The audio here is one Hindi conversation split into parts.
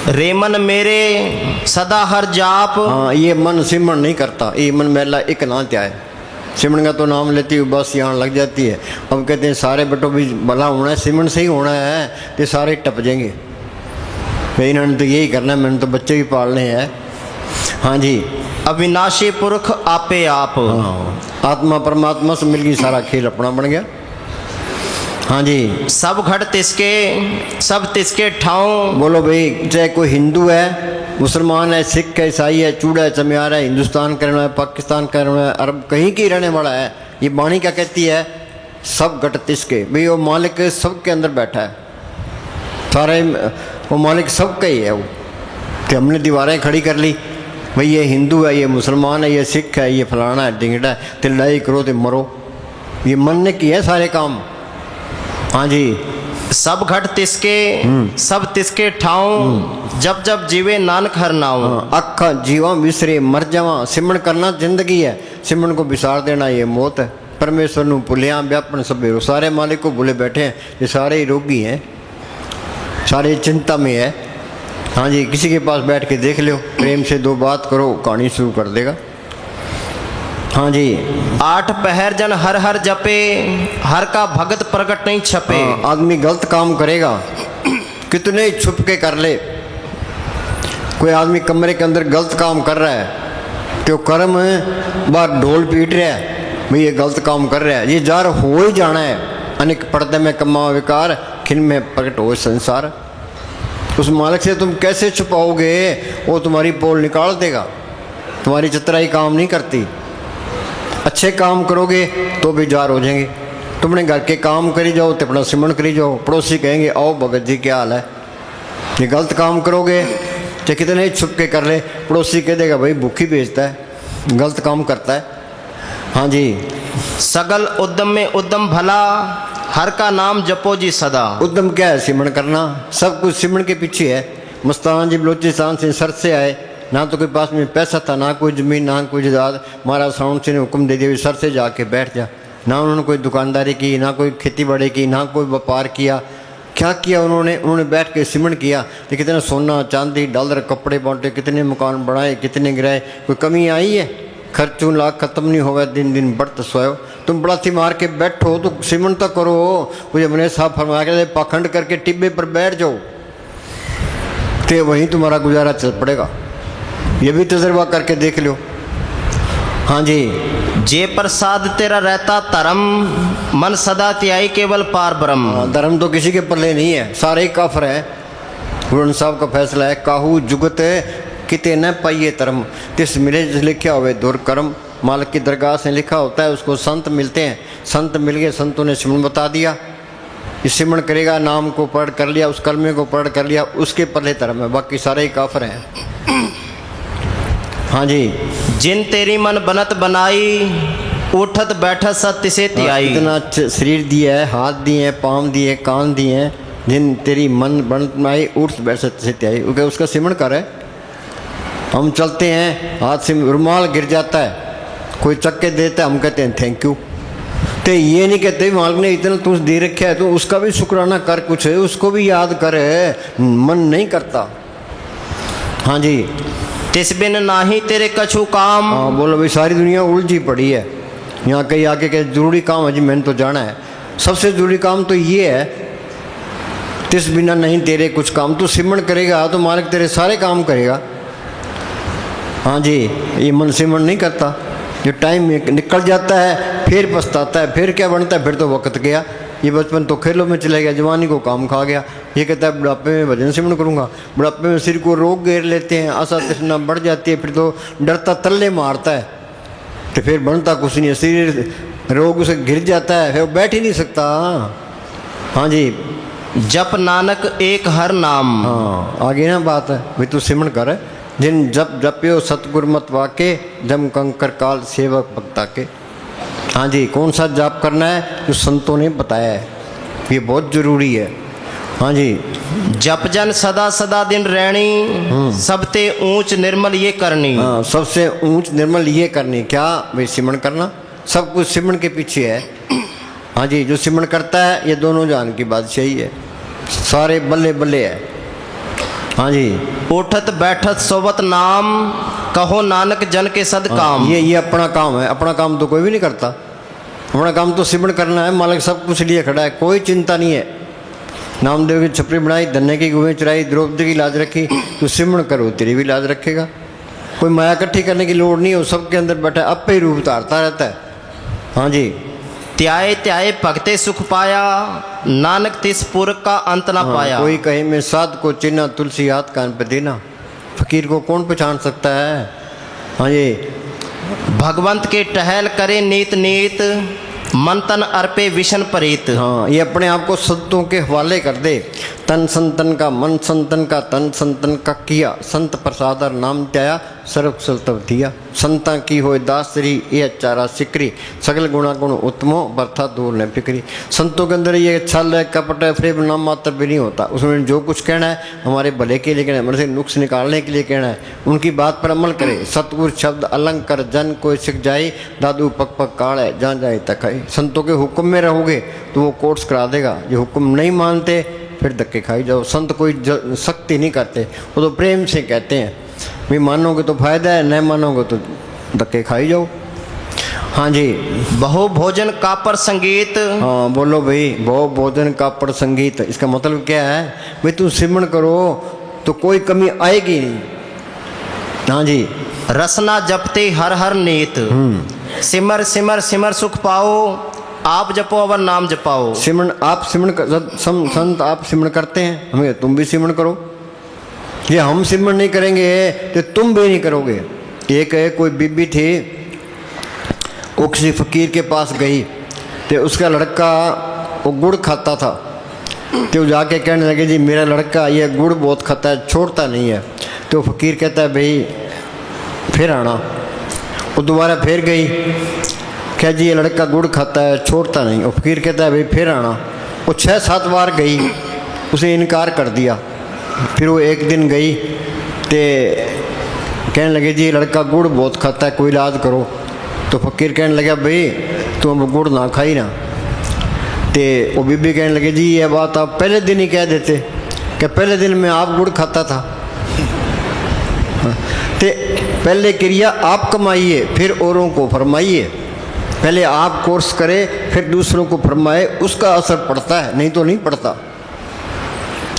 रे मन मेरे सदा हर जाप। हाँ, ये मन सिमरण नहीं करता, ये मन मेला एक ना त्याय। सिमरण का तो नाम लेती हुई बस यहाँ लग जाती है। अब कहते हैं सारे बटो भी भला होना है, सिमरण से ही होना है, तो सारे टप जाएंगे। भाई इन्होंने तो यही करना है, मैंने तो बच्चे भी पालने हैं। हाँ जी, अविनाशी पुरख आपे आप। हाँ, आत्मा परमात्मा से मिल गई, सारा खेल अपना बन गया। हाँ जी, सब घट तिसके सब तिसके ठाऊं। बोलो भाई, चाहे कोई हिंदू है, मुसलमान है, सिख है, ईसाई है, चूड़ा है, चमियार है, हिंदुस्तान का रहने वाला है, पाकिस्तान का रहने वाला है, अरब कहीं की रहने वाला है, ये वाणी क्या कहती है? सब घट तिसके। भाई वो मालिक सबके अंदर बैठा है, सारे वो मालिक सबका ही है वो। कि हमने दीवारें खड़ी कर ली, भाई ये हिंदू है, ये मुसलमान है, ये सिख है, ये फलाना है, ढिंगड़ा है, तो लड़ाई करो तो मरो। ये मन ने किया है सारे काम। हाँ जी, सब घट तिसके सब तिसके ठाऊं। जब जब जीवे नानक हर नाऊं। हाँ, अखा जीवा विसरे मर जावा। सिमरण करना जिंदगी है, सिमरण को विसार देना ये मौत है। परमेश्वर नू भुलिया व्यापन सबे। सारे मालिक को भूले बैठे हैं, ये सारे ही रोगी हैं, सारे चिंता में है। हाँ जी, किसी के पास बैठ के देख लो, प्रेम से दो बात करो, कहानी शुरू कर देगा। हाँ जी, आठ पहर जन हर हर जपे। हर का भगत प्रकट नहीं छपे। हाँ, आदमी गलत काम करेगा, कितने छुप के कर ले। कोई आदमी कमरे के अंदर गलत काम कर रहा है, तो कर्म बाहर ढोल पीट रहा है, भाई ये गलत काम कर रहा है, ये जार हो ही जाना है। अनेक पर्दे में कमा विकार, खिन में प्रकट हो संसार। उस मालिक से तुम कैसे छुपाओगे? वो तुम्हारी पोल निकाल देगा, तुम्हारी चतुराई काम नहीं करती। अच्छे काम करोगे तो भी जार हो जाएंगे। तुमने घर के काम करी जाओ तो अपना सिमरण करी जाओ, पड़ोसी कहेंगे आओ भगत जी क्या हाल है। ये गलत काम करोगे चाहे कितने ही छुप के कर ले, पड़ोसी कह देगा भाई भूखी बेचता है, गलत काम करता है। हाँ जी, सगल उद्यम में उद्यम भला। हर का नाम जपो जी सदा। उद्यम क्या है? सिमरण करना। सब कुछ सिमरण के पीछे है। मस्तान जी बलोचिस्तान से सर से आए, ना तो कोई पास में पैसा था, ना कोई ज़मीन, ना कोई जायदाद। महाराज साउंड से ने हुक्म दे दिया सर से जाके बैठ जा। ना उन्होंने कोई दुकानदारी की, ना कोई खेती बाड़ी की, ना कोई व्यापार किया। क्या किया उन्होंने बैठ के सिमरण किया। तो कितना सोना चांदी डॉलर कपड़े बांटे, कितने मकान बनाए, कितने गिराए। कोई कमी आई है? खर्चू लाख खत्म नहीं होगा, दिन दिन बढ़त सोयो। तुम बड़ाथी मार के बैठो तो सिमरण तो करो। मुझे अपने साहब फरमा के पाखंड करके टिब्बे पर बैठ जाओ, तो वहीं तुम्हारा गुजारा चल पड़ेगा। ये भी तजर्बा करके देख लो। हाँ जी, जे प्रसाद तेरा रहता धर्म। मन सदा त्याई केवल पार ब्रह्म। हाँ, धर्म तो किसी के पल्ले नहीं है, सारे ही काफर है। गुरु साहब का फैसला है, काहू जुगत किते न पाइए धर्म, तिस मिले जिस लिखा हुए दूर कर्म। मालिक की दरगाह से लिखा होता है, उसको संत मिलते हैं। संत मिल गए, संतों ने सिमरण बता दिया। ये सिमरण करेगा, नाम को पढ़ कर लिया, उस कलमे को पढ़ कर लिया, उसके पल्ले धर्म है, बाकी सारे ही काफर हैं। हाँ जी, जिन तेरी मन बनत बनाई। उठत बैठत सत तिसे त्याई। इतना शरीर दिया है, हाथ दिए हैं, पाँव दिए हैं, कान दिए हैं। जिन तेरी मन बनत बनाई, उठ बैठत तिसे त्याई। उसका सिमरण कर है। हम चलते हैं, हाथ से रुमाल गिर जाता है, कोई चक्के देता है, हम कहते हैं थैंक यू। तो ये नहीं कहते मालिक ने इतना तुझ दे रखा है, तो उसका भी शुक्राना कर, कुछ है उसको भी याद कर। मन नहीं करता। हाँ जी, तिस बिन नाही तेरे कछु काम। हाँ बोलो भाई, सारी दुनिया उलझी पड़ी है। यहाँ कहीं आके कहे जरूरी काम है जी, मैंने तो जाना है। सबसे जरूरी काम तो ये है, तिस बिना नहीं तेरे कुछ काम। तू सिमरण करेगा तो मालिक तेरे सारे काम करेगा। हाँ जी, ये मन सिमरण नहीं करता। जो टाइम निकल जाता है फिर पछताता है, फिर क्या बनता है, फिर तो वक्त गया। ये बचपन तो खेलों में चला गया, जवानी को काम खा गया। ये कहता है बुढ़ापे में भजन सिमरण करूँगा। बुढ़ापे में सिर को रोग घेर लेते हैं, आशा तृष्णा बढ़ जाती है, फिर तो डरता तल्ले मारता है, तो फिर बनता कुछ नहीं है। शरीर रोग से घिर जाता है, फिर वो बैठ ही नहीं सकता। हाँ जी, जप नानक एक हर नाम। हाँ आगे ना बात है भाई, तू सिमरण कर। जिन जप जप्यो सतगुर मत वाके, जम कंकर काल सेवक भक्ता के। हाँ जी, कौन सा जाप करना है? जो संतों ने बताया है, ये बहुत जरूरी है। हाँ जी, जप जन सदा सदा दिन रहनी। सबते ऊंच निर्मल ये करनी। हाँ, सबसे ऊंच निर्मल ये करनी। क्या भाई? सिमरण करना। सब कुछ सिमरण के पीछे है। हाँ जी, जो सिमरण करता है ये दोनों जान की बादशाही है, सारे बल्ले बल्ले है। हाँ जी, उठत बैठत सोवत नाम, कहो नानक जन के सद काम। ये अपना काम है। अपना काम तो कोई भी नहीं करता। अपना काम तो सिमरण करना है। मालिक सब कुछ लिए खड़ा है, कोई चिंता नहीं है। नामदेव की छपरी बनाई, धन्य की गुहें चुराई, द्रौपदी की लाज रखी, तू सिमरण करो तेरी भी लाज रखेगा। कोई माया इकट्ठी करने की लोड़ नहीं है, वो सबके अंदर बैठा है, अपे ही रूप धारता रहता है। हाँ जी, त्याए त्याए भगते सुख पाया, नानक तिस पुर का अंत ना पाया। कोई कहे मैं साध को चिन्ह, तुलसी हाथ कान पे देना। फकीर को कौन पहचान सकता है? हाँ जी, भगवंत के टहल करे नीत नीत, मन तन अर्पे विशन परीत। हाँ, ये अपने आप को संतों के हवाले कर दे। तन संतन का, मन संतन का, तन संतन का किया, संत प्रसाद और नाम त्याया, सर्व कुशल तब दिया। संता की होए दासरी, ये चारा सिकरी, सगल गुणा गुण उत्तमो, बर्था दूर न फिक्री। संतों के अंदर ये छल है, कपट है, फ्रेब नाम मात्र भी नहीं होता। उसमें जो कुछ कहना है हमारे भले के लिए कहना है, हमारे से नुक्स निकालने के लिए कहना है। उनकी बात पर अमल करे। सतगुर शब्द अलंकर जन कोई सिख जाए, दादू पक पक काल है जहाँ जाए तक है। संतों के हुक्म में रहोगे तो वो कोर्स करा देगा। जो हुक्म नहीं मानते फिर धक्के खाई जाओ। संत कोई सख्ती नहीं करते, वो तो प्रेम से कहते हैं भाई मानोगे तो फायदा है, नहीं मानोगे तो धक्के खाई जाओ। हाँ जी, बहु भोजन कापर संगीत। हाँ बोलो भाई, बहु भोजन कापड़ संगीत। इसका मतलब क्या है भाई, तू सिमरण करो तो कोई कमी आएगी नहीं। हाँ जी, रसना जपते हर हर नीत, सिमर सिमर सिमर सुख पाओ, आप जपो अवर नाम जपाओ। सिमरण आप संत आप सिमरण करते हैं, हमें तुम भी सिमरण करो। ये हम सिमरण नहीं करेंगे तो तुम भी नहीं करोगे। एक है कोई बीबी थी, वो किसी फकीर के पास गई तो उसका लड़का वो गुड़ खाता था। तो जाके कहने लगे जी मेरा लड़का ये गुड़ बहुत खाता है, छोड़ता नहीं है। तो फकीर कहता है भाई फिर आना। वो दोबारा फिर गई, क्या जी ये लड़का गुड़ खाता है, छोड़ता नहीं। वो फकीर कहता है भाई फिर आना। वो 6-7 बार गई, उसे इनकार कर दिया। फिर वो एक दिन गई तो कहने लगे जी लड़का गुड़ बहुत खाता है, कोई इलाज करो। तो फकीर कहने लगा भाई तुम गुड़ ना खाई ना। तो वो बीबी कहने लगे जी ये बात आप पहले दिन ही कह देते कि पहले दिन में आप गुड़ खाता था। तो पहले क्रिया आप कमाइए फिर औरों को फरमाइए। पहले आप कोर्स करें फिर दूसरों को फरमाए, उसका असर पड़ता है, नहीं तो नहीं पड़ता।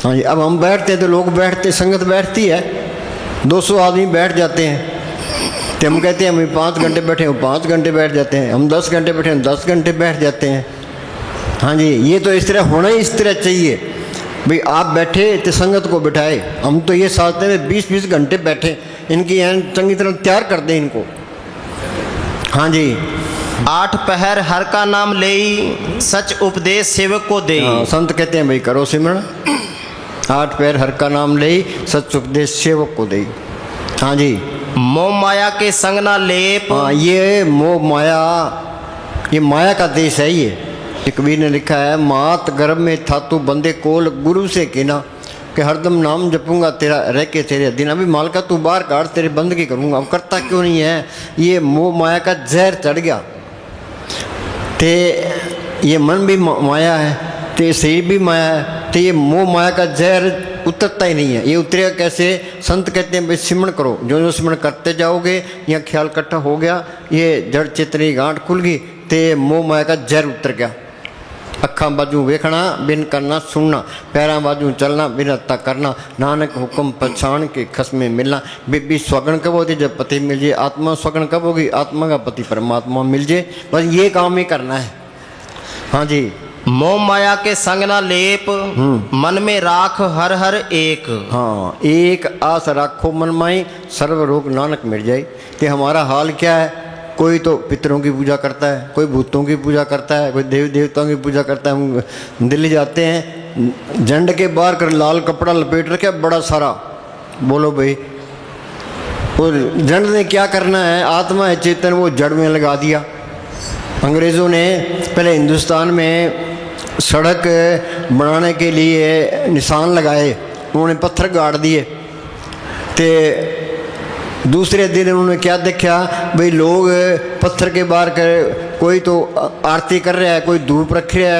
हाँ जी, अब हम बैठते हैं तो लोग बैठते, संगत बैठती है, 200 आदमी बैठ जाते हैं तो हम कहते हैं हम 5 घंटे बैठे, वो 5 घंटे बैठ जाते हैं। हम 10 घंटे बैठे, हम 10 घंटे बैठ जाते हैं। हाँ जी, ये तो इस तरह होना ही इस तरह चाहिए भाई। आप बैठे तो संगत को बिठाए। हम तो ये सोचते हैं 20-20 घंटे बैठे, इनकी चंगी तरह तैयार कर दें इनको। हाँ जी, 8 पहर हर का नाम लेई, सच उपदेश सेवक को दे। संत कहते हैं भाई करो सिमरण। 8 पैर हर का नाम ले, सच उपदेश सेवक को दे। हाँ जी, मोह माया के संग ना लेप। हाँ, ये मोह माया, ये माया का देश है। ये कबीर ने लिखा है, मात गर्भ में था तू बंदे कोल, गुरु से कहना कि हरदम नाम जपूंगा तेरा रह के तेरे दिन। अभी मालका तू बाहर काट, तेरे बंदगी करूंगा। अब करता क्यों नहीं है? ये मोह माया का जहर चढ़ गया। ते ये मन भी माया है, तो शरीर भी माया है, तो ये मोह माया का जहर उतरता ही नहीं है। ये उतरेगा कैसे? संत कहते हैं भाई सिमरण करो। जो जो सिमरण करते जाओगे या ख्याल इकट्ठा हो गया, ये जड़ चेतनी गांठ खुल गई, तो ये मोह माया का जहर उतर गया। अखा बाजू वेखना बिन करना सुनना, पैरा बाजू चलना बिन हत्ता करना, नानक हुक्म पछाण के खसमे मिलना। बीबी स्वगन कब होती? जब पति मिल जाए। आत्मा स्वगन कब होगी? आत्मा का पति परमात्मा मिल जाए। बस ये काम ही करना है। हाँ जी, मोह माया के संग ना लेप, मन में राख हर हर एक। हाँ, एक आस राखो मन माई, सर्व रोग नानक मिट जाए। कि हमारा हाल क्या है? कोई तो पितरों की पूजा करता है, कोई भूतों की पूजा करता है, कोई देवी देवताओं की पूजा करता है। हम दिल्ली जाते हैं, झंड के बाहर कर लाल कपड़ा लपेट रखे बड़ा सारा। बोलो भाई, और झंड ने क्या करना है? आत्मा है चेतन, वो जड़ में लगा दिया। अंग्रेज़ों ने पहले हिंदुस्तान में सड़क बनाने के लिए निशान लगाए, उन्होंने पत्थर गाड़ दिए। तो दूसरे दिन उन्होंने क्या देखा भाई, लोग पत्थर के बाहर कर, कोई तो आरती कर रहा है, कोई धूप रख रहा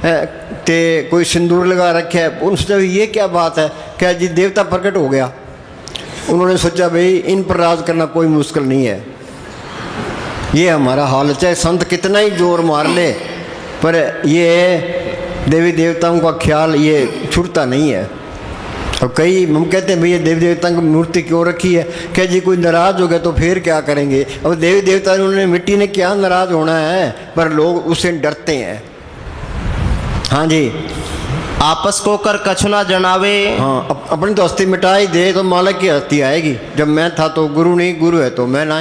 है, ते कोई सिंदूर लगा रखे है। उनसे सोचा ये क्या बात है, क्या जी देवता प्रकट हो गया। उन्होंने सोचा भाई इन पर राज करना कोई मुश्किल नहीं है। ये हमारा हाल है, चाहे संत कितना ही जोर मार ले पर ये देवी देवताओं का ख्याल ये छूटता नहीं है। और कई हम कहते हैं भैया देवी देवताओं की मूर्ति क्यों रखी है, क्या जी कोई नाराज हो गया तो फिर क्या करेंगे। अब देवी देवता उन्होंने मिट्टी ने क्या नाराज होना है, पर लोग उससे डरते हैं। हाँ जी, आपस को कर कछु ना जनावे। हाँ, अपनी तो हस्ती मिटा ही दे तो मालिक की हस्ती आएगी। जब मैं था तो गुरु नहीं, गुरु है तो मैं ना।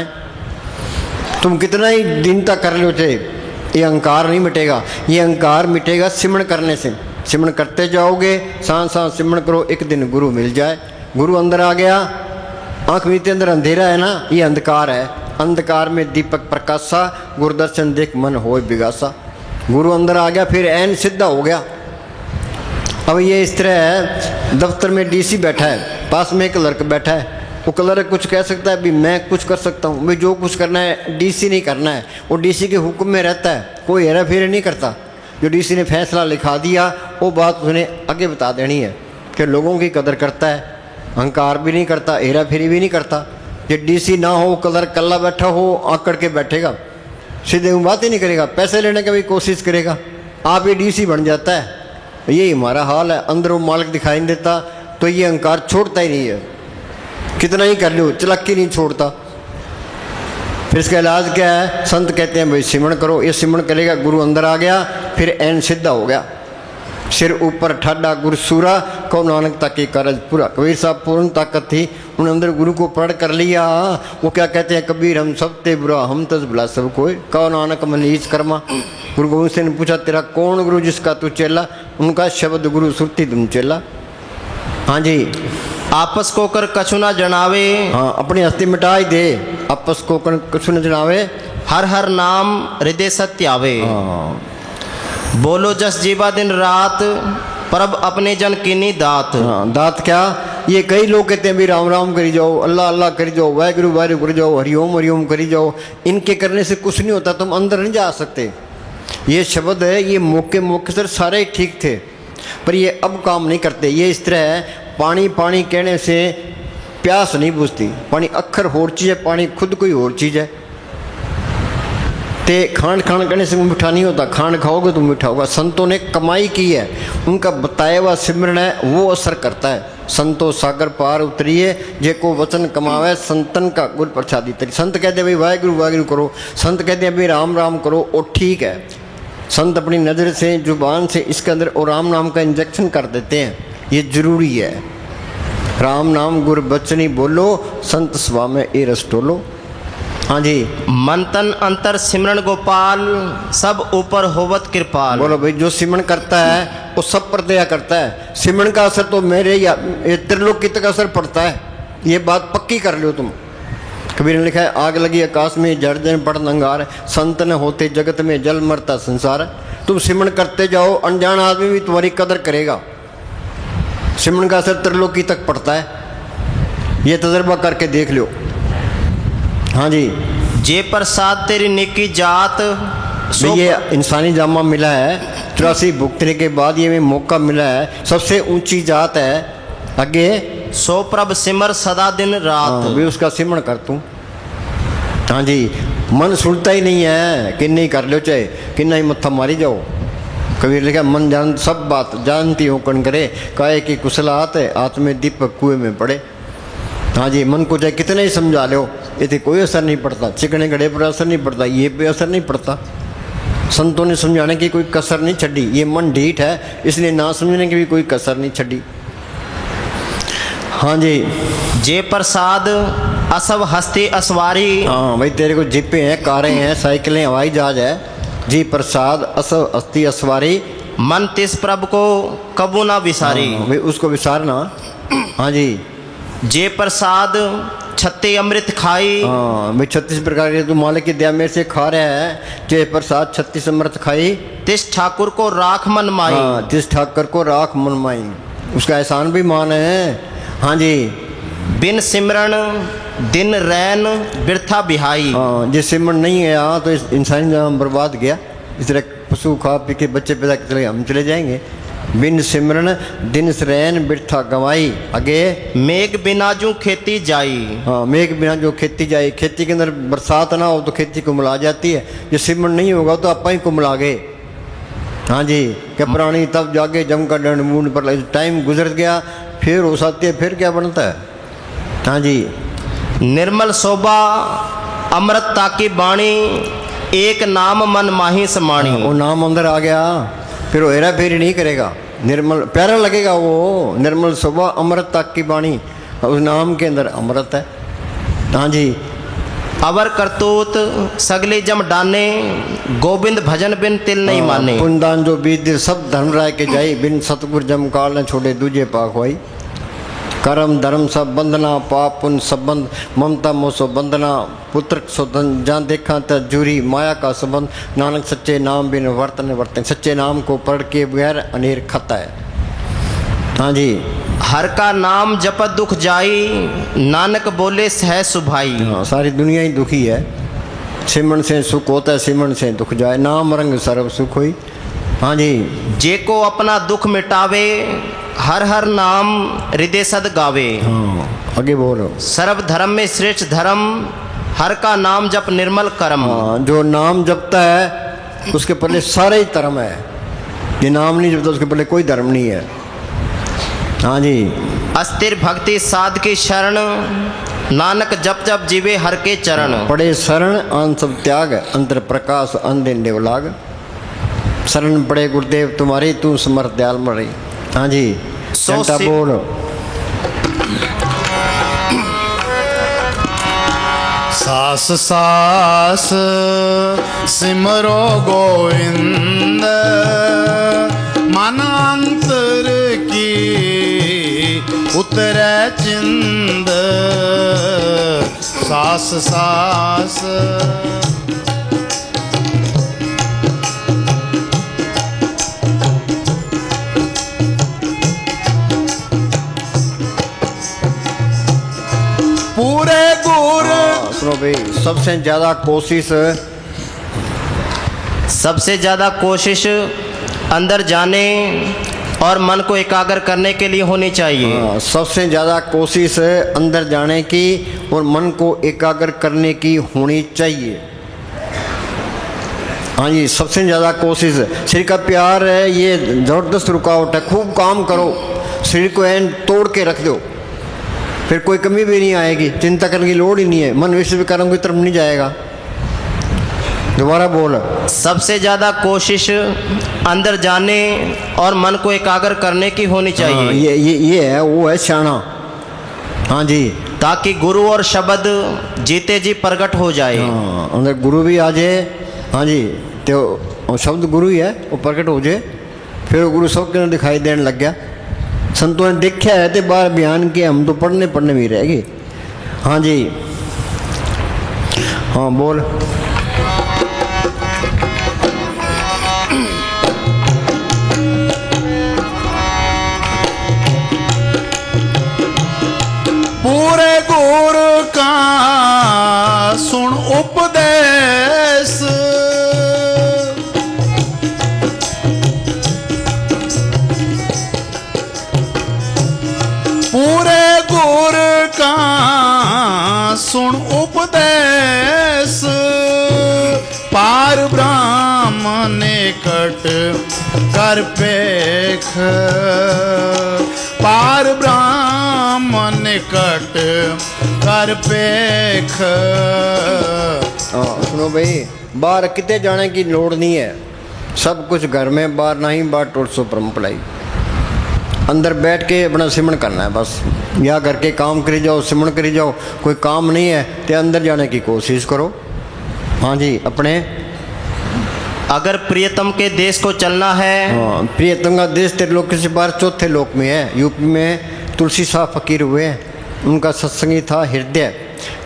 तुम कितना ही दिन तक कर लो थे, ये अहंकार नहीं मिटेगा। ये अहंकार मिटेगा सिमरण करने से। सिमरण करते जाओगे, सांस सांस सिमरण करो, एक दिन गुरु मिल जाए। गुरु अंदर आ गया, आँख मीते अंदर अंधेरा है ना, ये अंधकार है। अंधकार में दीपक प्रकाशा, गुरुदर्शन देख मन होए बिगासा। गुरु अंदर आ गया, फिर ऐन सीधा हो गया। अब ये इस तरह है, दफ्तर में डीसी बैठा है, पास में एक क्लर्क बैठा है। वो क्लर्क कुछ कह सकता है भी मैं कुछ कर सकता हूँ, भाई जो कुछ करना है डीसी नहीं करना है। वो डीसी के हुक्म में रहता है, कोई हेरा फेरी नहीं करता। जो डीसी ने फैसला लिखा दिया वो बात उसने आगे बता देनी है कि लोगों की कदर करता है, अहंकार भी नहीं करता, हेरा फेरी भी नहीं करता। जो डीसी ना हो, क्लर्क कल्ला बैठा हो, आकड़ के बैठेगा, सीधे बात ही नहीं करेगा, पैसे लेने की भी कोशिश करेगा, आप ये डीसी बन जाता है। यही हमारा हाल है। अंदर वो मालिक दिखाई नहीं देता तो ये अहंकार छोड़ता ही नहीं है। कितना ही कर लो, चलाकी नहीं छोड़ता। फिर इसका इलाज क्या है, संत कहते हैं भाई सिमरण करो। ये सिमरण करेगा, गुरु अंदर आ गया, फिर ऐन सीधा हो गया। सिर ऊपर ठाडा गुरु सूरा, कौ नानक ताकि कारज पूरा। कबीर साहब पूर्ण ताकत थी, उन्होंने अंदर गुरु को पढ़ कर लिया। वो क्या कहते हैं, कबीर हम सब ते बुरा, हम तज बुला सब कोई, कौ नानक मनीज कर्मा। गुरु गोविंद सिंह ने पूछा तेरा कौन गुरु जिसका तू चेला। उनका शब्द गुरु सुरती तुम चेला। हाँ जी, आपस को कर कछु ना जनावे। हाँ, अपनी हस्ती मिटा ही दे, आपस को कर कछु न जनावे। हर हर नाम हृदय सत्य आवे। हाँ, बोलो जस जीवा दिन रात, परब अपने जन कीनी दात। हाँ, दात क्या, ये कई लोग कहते हैं भी राम राम करी जाओ, अल्लाह अल्लाह करी जाओ, वाहिगुरु वाहिगुरु करी जाओ, हरिओम करी जाओ। इनके करने से कुछ नहीं होता, तुम अंदर नहीं जा सकते। ये शब्द है, ये मौके मौके से सारे ठीक थे पर ये अब काम नहीं करते। ये इस तरह है, पानी पानी कहने से प्यास नहीं बुझती। पानी अक्खर होर चीज़ है, पानी खुद कोई और चीज़ है। ते खांड खांड करने से मीठा नहीं होता, खांड खाओगे तो मीठा होगा। संतों ने कमाई की है, उनका बताया हुआ सिमरण है, वो असर करता है। संतो सागर पार उतरिए, जे को वचन कमावे, संतन का गुर प्रसादी तरी। संत कहते भाई वाहिगुरु वाहिगुरु करो, संत कहते हैं भाई राम राम करो, वो ठीक है। संत अपनी नज़र से, जुबान से इसके अंदर और राम नाम का इंजेक्शन कर देते हैं, ये जरूरी है। राम नाम गुर बचनी बोलो, संत सभा में ए रस टोलो। हाँ जी, मन तन अंतर सिमरन गोपाल, सब ऊपर होवत कृपाल। बोलो भाई, जो सिमरण करता है वो सब पर दया करता है। सिमरण का असर तो मेरे या त्रिलोकी तक असर पड़ता है, ये बात पक्की कर लो तुम। कबीर ने लिखा है, आग लगी आकाश में जड़ जन पड़न अंगार, संत न होते जगत में जल मरता संसार। तुम सिमरण करते जाओ, अनजान आदमी भी तुम्हारी कदर करेगा। सिमरण का असर त्रिलोकी तक पड़ता है, ये तजर्बा करके देख लो। हाँ जी, जे प्रसाद तेरी नेकी जात। भाई ये इंसानी जामा मिला है, 83 भुगतने के बाद ये में मौका मिला है, सबसे ऊंची जात है। आगे सो प्रभ सिमर सदा दिन रात। भी उसका सिमरण कर तू। हाँ जी, मन सुनता ही नहीं है, कि नहीं कर लो, चाहे किन्ना ही मत्था मारी जाओ। कबीर लिखा, मन जान सब बात जानती हो कण करे, काहे की कुशलात आत्मे दीपक कुएं में पड़े। हाँ जी, मन को चाहे कितने ही समझा लो, ये कोई असर नहीं पड़ता। चिकने घड़े पर असर नहीं पड़ता, ये पे असर नहीं पड़ता। संतों ने समझाने की कोई कसर नहीं छड़ी। ये मन ढीठ है, इसलिए ना समझने की भी कोई कसर नहीं छड़ी। हाँ जी, जे प्रसाद असव हस्ती असवारी। हाँ भाई, तेरे को जीपे हैं, कारें हैं, साइकिलें, हवाई जहाज है। जी प्रसाद असव हस्ती असवारी, मन तिस प्रभ को कबू ना विसारी। हाँ, भाई उसको विसारना। हाँ जी, जे प्रसाद छत्ते अमृत खाई। हाँ भाई, 36 प्रकार के तू मालिक की दया मेरे से खा रहा है। जे प्रसाद 36 अमृत खाई, तिस ठाकुर को राख मन माई। हाँ, जिस ठाकुर को राख मन माई, उसका एहसान भी मान है। हाँ जी, बिन सिमरण दिन रैन बिरथा बिहाई। हाँ, जिस सिमरण नहीं है यहाँ तो इस इंसानी जन्म बर्बाद गया। इस तरह पशु खा पी के बच्चे पैदा के चले, हम चले जाएंगे। बिन सिमरन दिन सरैन बिरथा गवाई। आगे मेघ बिना जू खेती जाई। हाँ, मेघ बिना जो खेती जाए, खेती के अंदर बरसात ना हो तो खेती कुमला जाती है, जो सिमरन नहीं होगा तो आप ही कुमला गए। हाँ जी, क्या प्राणी तब जागे जम का दंड मूड पर लगे। टाइम गुजर गया फिर हो सकती है, फिर क्या बनता है। हाँ जी, निर्मल शोभा अमृत ताकी बाणी, एक नाम मन माही समाणी। वो नाम अंदर आ गया फिर वो हेरा फेरी नहीं करेगा, निर्मल प्यारा लगेगा वो। निर्मल सुबह अमृत तक की बाणी, उस नाम के अंदर अमृत है। हाँ जी, अवर करतूत सगले जम डाने, गोविंद भजन बिन तिल नहीं माने। पुनदान जो बीत सब धर्म राय के जाई, बिन सतगुर जम काल न छोड़े दूजे पाक होई। कर्म धर्म सब बंधना, पाप पुण्य संबंध, ममता मोसो बंधना, पुत्र सोधन जहाँ देखा त जूरी, माया का संबंध। नानक सच्चे नाम बिन वर्तन वर्तन, सच्चे नाम को पढ़ के बगैर अनेर खाता है। हाँ जी, हर का नाम जपत दुख जाई, नानक बोले सह सुभाई। हाँ, सारी दुनिया ही दुखी है। सिमरन से सुख होता है, सिमरन से दुख जाए, नाम रंग सर्व सुख हुई। हाँ जी, जे को अपना दुख मिटावे, हर हर नाम हृदय सद गावे। हाँ आगे बोलो। सर्व धर्म में श्रेष्ठ धर्म, हर का नाम जप निर्मल कर्म। हाँ, जो नाम जपता है उसके पहले सारे ही धर्म है, ये नाम नहीं जपता उसके पहले कोई धर्म नहीं है। हाँ जी, अस्थिर भक्ति साध की शरण, नानक जप जप जीवे हर के चरण। पड़े शरण आन सब त्याग, अंतर प्रकाश अंदिन देवलाग। शरण पड़े गुरुदेव तुम्हारी, तू समर्थ दयाल मरी। हाँ जी, घंटा बोलो। सास सास सिमरो गोविंद, मन अंतर की उतरे चिंद। सास सास पूरे गुर। सुनो भाई, सबसे ज़्यादा कोशिश, सबसे ज़्यादा कोशिश अंदर जाने और मन को एकाग्र करने के लिए होनी चाहिए। हाँ, सबसे ज़्यादा कोशिश अंदर जाने की और मन को एकाग्र करने की होनी चाहिए। हाँ जी, सबसे ज़्यादा कोशिश। शरीर का प्यार है, ये ज़बरदस्त रुकावट है। खूब काम करो, शरीर को एन तोड़ के रख दो, फिर कोई कमी भी नहीं आएगी, चिंता करने की लोड़ ही नहीं है। मन विश्व कर्म की तरफ नहीं जाएगा। दोबारा बोल। सबसे ज़्यादा कोशिश अंदर जाने और मन को एकाग्र करने की होनी हाँ, चाहिए। ये है, वो है शाना। हाँ जी, ताकि गुरु और शब्द जीते जी प्रकट हो जाए। हाँ, अंदर गुरु भी आ जाए। हाँ जी, तो शब्द गुरु ही है, वो प्रकट हो जाए, फिर वो गुरु सबके अंदर दिखाई देने लग गया। संतों ने देखा है तो बार बयान किया, हम तो पढ़ने में भी रह गए। हाँ जी, हाँ बोल। पूरे गुर का सुन उपदेश, पूरे गुर का सुन उपदेश। पार ब्रह्म निकट कर पेख, पार ब्रह्म निकट कर पेख। हाँ सुनो भाई, बाहर कितने जाने की लोड़ नहीं है, सब कुछ घर में, बाहर नहीं, बाहर टोट सो परम पलाई। अंदर बैठ के अपना सिमरन करना है बस, या घर के काम करी जाओ, सिमरन करी जाओ। कोई काम नहीं है तो अंदर जाने की कोशिश करो। हाँ जी, अपने अगर प्रियतम के देश को चलना है, हाँ, प्रियतम का देश त्रिलोक से बाहर चौथे लोक में है। यूपी में तुलसी साहब फकीर हुए हैं, उनका सत्संगी था हृदय।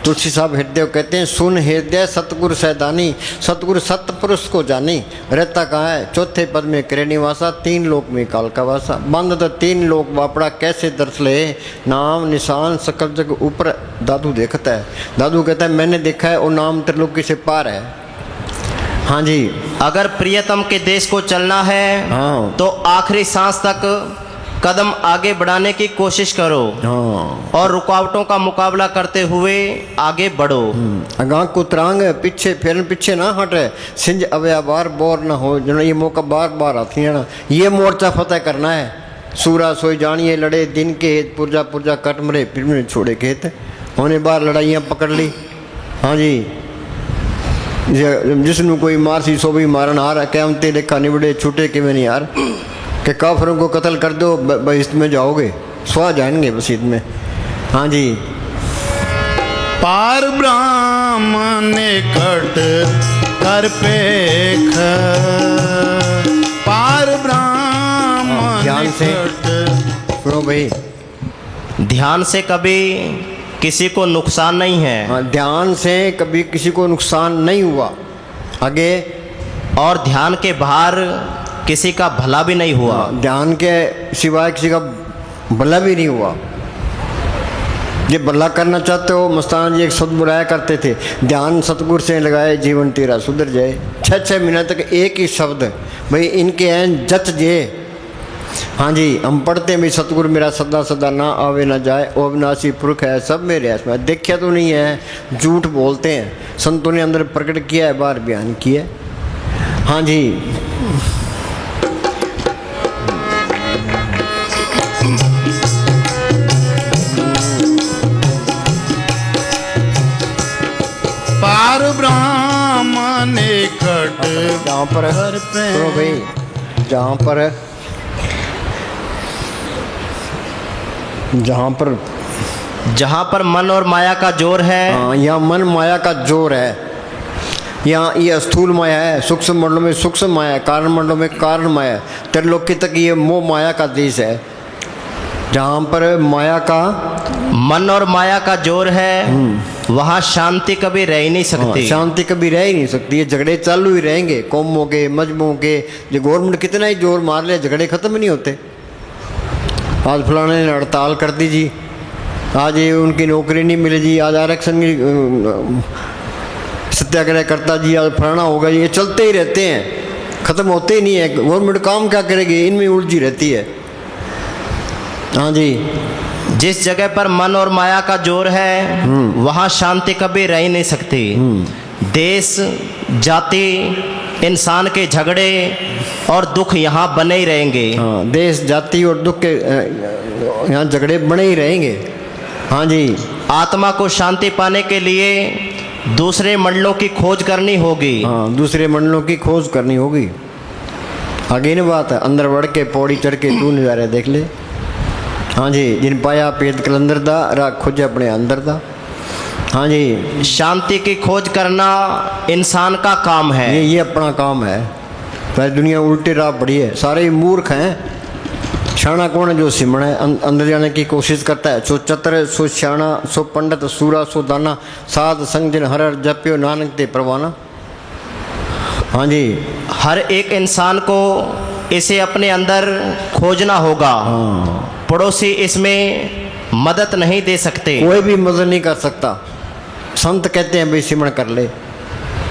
तुलसी साहब हृदय कहते हैं, सुन हृदय सतगुरु सैदानी, सतगुरु सतपुरुष को जानी। रहता कहाँ है? चौथे पद में करे निवासा, तीन लोक में काल का वासा। बंद तो तीन लोक बापड़ा, कैसे दर्श ले नाम निशान सकल जग ऊपर। दादू देखता है, दादू कहता है मैंने देखा है, वो नाम त्रिलोकी से पार है। हाँ जी। अगर प्रियतम के देश को चलना है हाँ। तो आखिरी सांस तक कदम आगे बढ़ाने की कोशिश करो हाँ। और रुकावटों का मुकाबला करते हुए आगे बढ़ो। अगां को तरांग पीछे फिर पीछे ना हटे, सिंज अवया बार बोर ना हो, जो ये मौका बार बार आती है ना। ये मोर्चा फतेह करना है। सूरा सोई जानिए लड़े दिन के हेत, पुरजा पुरजा कट मरे फिर मैंने छोड़े खेत। होने बार लड़ाइयाँ पकड़ ली। हाँ जी। जिसनु कोई मार सी सो भी मारन हार, कैमते लेखा निबड़े छूटे कि में नहीं यार, कि काफरों को कत्ल कर दो बहिश्त में जाओगे, स्वा जाएंगे बसीत में। हाँ जी। पार ब्रह्म निकट कर पेख, पार ब्रह्म ध्यान से निकट। सुनो भाई, ध्यान से कभी किसी को नुकसान नहीं है। हाँ, ध्यान से कभी किसी को नुकसान नहीं हुआ। आगे, और ध्यान के बाहर किसी का भला भी नहीं हुआ। ध्यान के सिवाय किसी का भला भी नहीं हुआ। ये भला करना चाहते हो, मस्ताना जी एक शब्द बुलाया करते थे, ध्यान सतगुर से लगाए जीवन तेरा सुधर जाए। 6-6 मिनट तक एक ही शब्द, भाई इनके हैं जच जे। हाँ जी। हम पढ़ते हैं भाई सतगुरु मेरा सदा सदा ना आवे ना जाए, ओ अविनाशी पुरख है सब मेरे इसमें। देखा तो नहीं है, झूठ बोलते हैं। संतों ने अंदर प्रकट किया है, बाहर बयान किया है। हाँ जी। पार ब्रह्म निकट जहाँ पर कर पे। सुनो भाई, जहाँ पर मन और माया का जोर है, हाँ, यहाँ मन माया का जोर है। यहाँ ये स्थूल माया है, सूक्ष्म मंडलों में सूक्ष्म माया है, कारण मंडलों में कारण माया है, त्रिलोकी तक ये मोह माया का देश है। जहाँ पर माया का मन और माया का जोर है, वहाँ शांति कभी रह ही नहीं सकती। शांति कभी रह ही नहीं सकती। ये झगड़े चालू ही रहेंगे, कौमों के मजहबों के। जो गवर्नमेंट कितना ही जोर मार ले, झगड़े खत्म नहीं होते। आज फलाने ने हड़ताल कर दी जी, आज ये उनकी नौकरी नहीं मिली जी, आज आरक्षण की सत्याग्रह करता जी, आज फलाना होगा। ये चलते ही रहते हैं, खत्म होते ही नहीं है। गवर्नमेंट काम क्या करेगी, इनमें उलझी रहती है। हाँ जी। जिस जगह पर मन और माया का जोर है, वहाँ शांति कभी रह ही नहीं सकती। देश, जाति, इंसान के झगड़े और दुख यहाँ बने ही रहेंगे। हाँ, देश, जाति और दुख के यहाँ झगड़े बने ही रहेंगे। हाँ जी। आत्मा को शांति पाने के लिए दूसरे मंडलों की खोज करनी होगी। हाँ, दूसरे मंडलों की खोज करनी होगी। आगे नहीं बात है, अंदर बढ़ के पौड़ी चढ़ के तू नज़ारे देख ले। हाँ जी। जिन पाया पेट कलंदर दा, राग खोज अपने अंदर दा। हाँ जी। शांति की खोज करना इंसान का काम है। ये अपना काम है। पर दुनिया उल्टे राह पड़ी है, सारे मूर्ख हैं। शाना कौन है? जो सिमण है, अंदर जाने की कोशिश करता है। सो चतर, सो शाना, सो पंडित, सूरा, सो दाना, साध संग जिन हर जप्यो नानक ते परवाना। हाँ जी। हर एक इंसान को इसे अपने अंदर खोजना होगा। पड़ोसी इसमें मदद नहीं दे सकते। कोई भी मदद नहीं कर सकता। संत कहते हैं भाई सिमरण कर ले,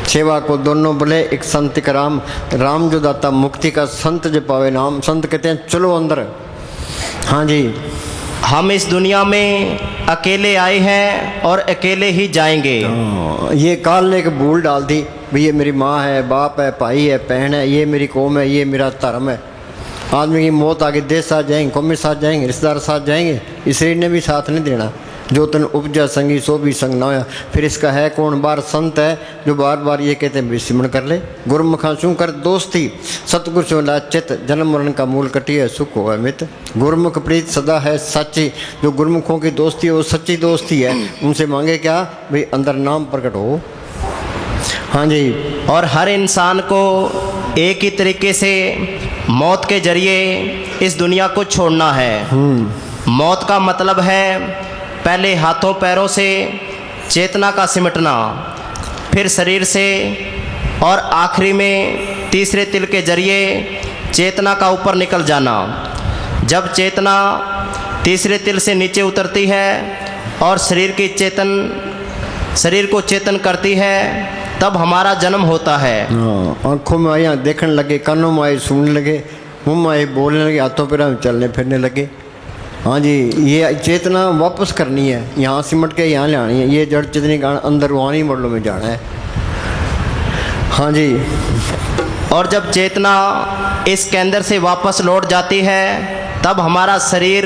सेवा को दोनों बोले एक संत का राम, राम जो दाता मुक्ति का, संत जो पावे नाम। संत कहते हैं चलो अंदर। हाँ जी। हम इस दुनिया में अकेले आए हैं और अकेले ही जाएंगे। ये काल ने एक भूल डाल दी, भाई ये मेरी माँ है, बाप है, भाई है, बहन है, ये मेरी कौम है, ये मेरा धर्म है। आदमी की मौत आगे देश साथ जाएंगे, कौमें साथ जाएंगे, रिश्तेदार साथ जाएंगे, इस शरीर ने भी साथ नहीं देना। जो तन उपजा संगी सो भी संग ना होया। फिर इसका है कौन? बार संत है जो बार बार ये कहते हैं सिमरण कर ले। गुरमुखा शू कर दोस्ती, सतगुरु से लाचित, जन्म मरण का मूल कटी है, सुख होगा मित। गुरमुख प्रीत सदा है सच्ची, जो गुरमुखों की दोस्ती है वो सच्ची दोस्ती है। उनसे मांगे क्या? भाई अंदर नाम प्रकट हो। हाँ जी। और हर इंसान को एक ही तरीके से मौत के जरिए इस दुनिया को छोड़ना है। मौत का मतलब है पहले हाथों पैरों से चेतना का सिमटना, फिर शरीर से, और आखिरी में तीसरे तिल के जरिए चेतना का ऊपर निकल जाना। जब चेतना तीसरे तिल से नीचे उतरती है और शरीर को चेतन करती है, तो शरीर को चेतन करती है, तब हमारा जन्म होता है। हाँ, आंखों में आए देखने लगे, कानों में आए सुनने लगे, मुंह में आए बोलने लगे, हाथों पैरों में चलने फिरने लगे। हाँ जी, ये चेतना वापस करनी है, यहाँ सिमट के यहाँ ले आनी है। ये जड़ चेतनी का अंदर रूहानी मंडलों में जाना है। हाँ जी, और जब चेतना इस केंद्र से वापस लौट जाती है तब हमारा शरीर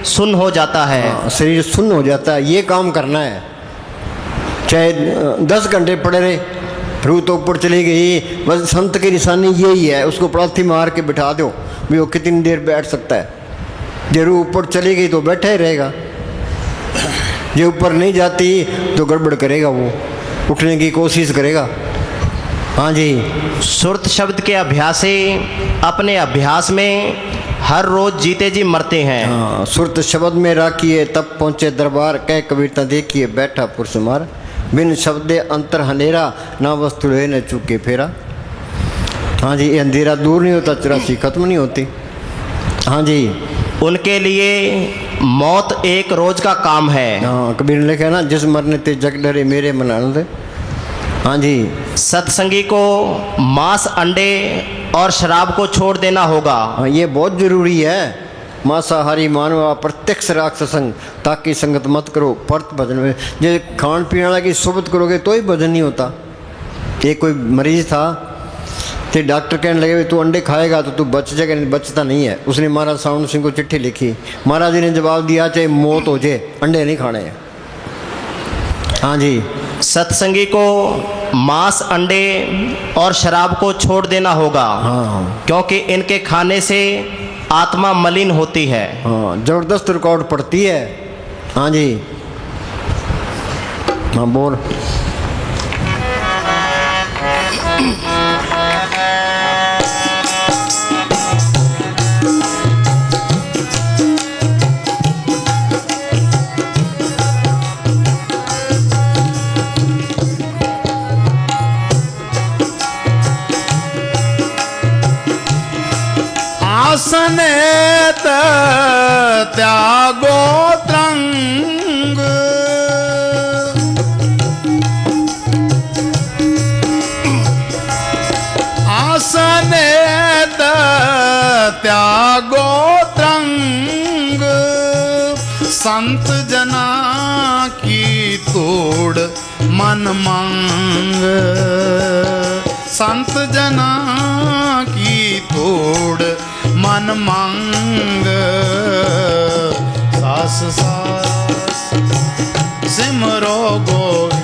सुन्न हो जाता है। हाँ, शरीर सुन्न हो जाता है। ये काम करना है, चाहे 10 घंटे पड़े रहे, रूह तो ऊपर चली गई, बस संत की निशानी यही है, उसको पड़ाथी मार के बिठा दो भी वो कितनी देर बैठ सकता है। जो रूह ऊपर चली गई तो बैठा ही रहेगा, जो ऊपर नहीं जाती तो गड़बड़ करेगा, वो उठने की कोशिश करेगा। हाँ जी, सुरत शब्द के अभ्यासी अपने अभ्यास में हर रोज जीते जी मरते हैं। हाँ, सुरत शब्द में राखिए तब पहुँचे दरबार, कह कबीरता देखिए बैठा पुरुष मार, बिन शब्दे अंतर हनेरा ना वस्तु रहे न चुके फेरा। हाँ जी, ये अंधेरा दूर नहीं होता, 84 खत्म नहीं होती। हाँ जी, उनके लिए मौत एक रोज का काम है। हाँ, कबीर ने लिखा ना, जिस मरने ते जग डरे मेरे मन आनंद। हाँ जी, सत्संगी को मांस, अंडे और शराब को छोड़ देना होगा। हाँ, ये बहुत जरूरी है। मांसाहारी मानवा प्रत्यक्ष राक्षसंग, ताकि संगत मत करो परत भजन में। जो खान पीने वाला की सोबत करोगे तो ही भजन नहीं होता। एक कोई मरीज था तो डॉक्टर कहने लगे तू अंडे खाएगा तो तू बच जाएगा, नहीं बचता नहीं है। उसने महाराज साउंड सिंह को चिट्ठी लिखी, महाराज जी ने जवाब दिया चाहे मौत हो जाए अंडे नहीं खाने हैं। हाँ जी, सत्संगी को मांस, अंडे और शराब को छोड़ देना होगा। हाँ क्योंकि इनके खाने से आत्मा मलिन होती है। हाँ, जबरदस्त रिकॉर्ड पड़ती है। हाँ जी, हाँ बोल। आसनेत त्यागो त्रंग, आसनेत त्यागो त्रंग, संत जना की तोड़ मन मांग, संत जना की तोड़ मन मांग, सास सास सिमरो गोविंद।